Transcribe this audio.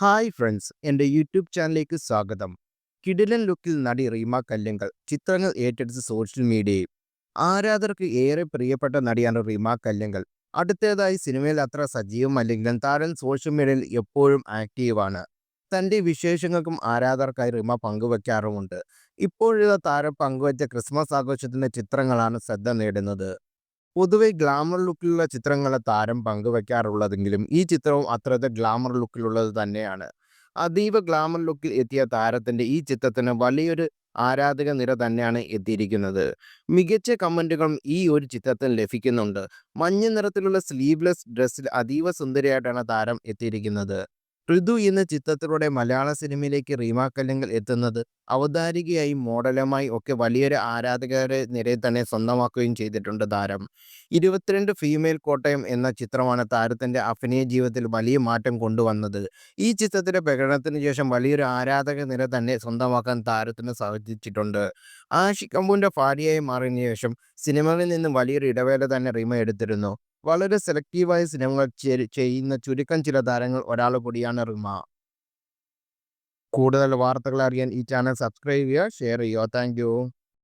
Hi friends, എൻ്റെ YouTube ചാനലിലേക്ക് സ്വാഗതം. കിടിലൻ ലുക്കിൽ നടി റീമ കല്ലിങ്കൽ ചിത്രങ്ങൾ ഏറ്റെടുത്ത് സോഷ്യൽ മീഡിയയിൽ. ആരാധകർക്ക് ഏറെ പ്രിയപ്പെട്ട നടിയാണ് റീമ കല്ലിങ്കൽ. അടുത്തതായി സിനിമയിൽ അത്ര സജീവമല്ലെങ്കിലും താരം സോഷ്യൽ മീഡിയയിൽ എപ്പോഴും ആക്റ്റീവാണ്. തൻ്റെ വിശേഷങ്ങൾക്കും ആരാധകർക്കായി റീമ പങ്കുവെക്കാറുമുണ്ട്. ഇപ്പോഴുള്ള താരം പങ്കുവച്ച ക്രിസ്മസ് ആഘോഷത്തിൻ്റെ ചിത്രങ്ങളാണ് ശ്രദ്ധ നേടുന്നത്. പൊതുവെ ഗ്ലാമർ ലുക്കിലുള്ള ചിത്രങ്ങളെ താരം പങ്കുവെക്കാറുള്ളതെങ്കിലും ഈ ചിത്രവും അത്രത്തെ ഗ്ലാമർ ലുക്കിലുള്ളത് തന്നെയാണ്. അതീവ ഗ്ലാമർ ലുക്കിൽ എത്തിയ താരത്തിന്റെ ഈ ചിത്രത്തിന് വലിയൊരു ആരാധക നിര തന്നെയാണ് എത്തിയിരിക്കുന്നത്. മികച്ച കമന്റുകളും ഈ ഒരു ചിത്രത്തിന് ലഭിക്കുന്നുണ്ട്. മഞ്ഞ നിറത്തിലുള്ള സ്ലീവ്ലെസ് ഡ്രസ്സിൽ അതീവ സുന്ദരിയായിട്ടാണ് താരം എത്തിയിരിക്കുന്നത്. ഋതു എന്ന ചിത്രത്തിലൂടെ മലയാള സിനിമയിലേക്ക് റീമ കല്ലിങ്കൽ എത്തുന്നത് അവതാരികയായും മോഡലുമായി ഒക്കെ വലിയൊരു ആരാധകരെ നിരയെ തന്നെ സ്വന്തമാക്കുകയും ചെയ്തിട്ടുണ്ട് താരം. 22 ഫീമെയിൽ കോട്ടയം എന്ന ചിത്രമാണ് താരത്തിന്റെ അഭിനയ ജീവിതത്തിൽ വലിയ മാറ്റം കൊണ്ടുവന്നത്. ഈ ചിത്രത്തിന്റെ പ്രകടനത്തിന് ശേഷം വലിയൊരു ആരാധക നിര തന്നെ സ്വന്തമാക്കാൻ താരത്തിന് സാധിച്ചിട്ടുണ്ട്. ആഷിക് കപൂറിന്റെ ഭാര്യയായി മാറിയതിനു ശേഷം സിനിമകളിൽ നിന്ന് വലിയൊരു ഇടവേള തന്നെ റീമ എടുത്തിരുന്നു. വളരെ സെലക്റ്റീവായ സിനിമകൾ ചെയ്യുന്ന ചുരുക്കം ചില താരങ്ങൾ ഒരാൾ കൂടിയാണ് റിമ. കൂടുതൽ വാർത്തകൾ അറിയാൻ ഈ ചാനൽ സബ്സ്ക്രൈബ് ചെയ്യുക, ഷെയർ ചെയ്യുക. Thank you.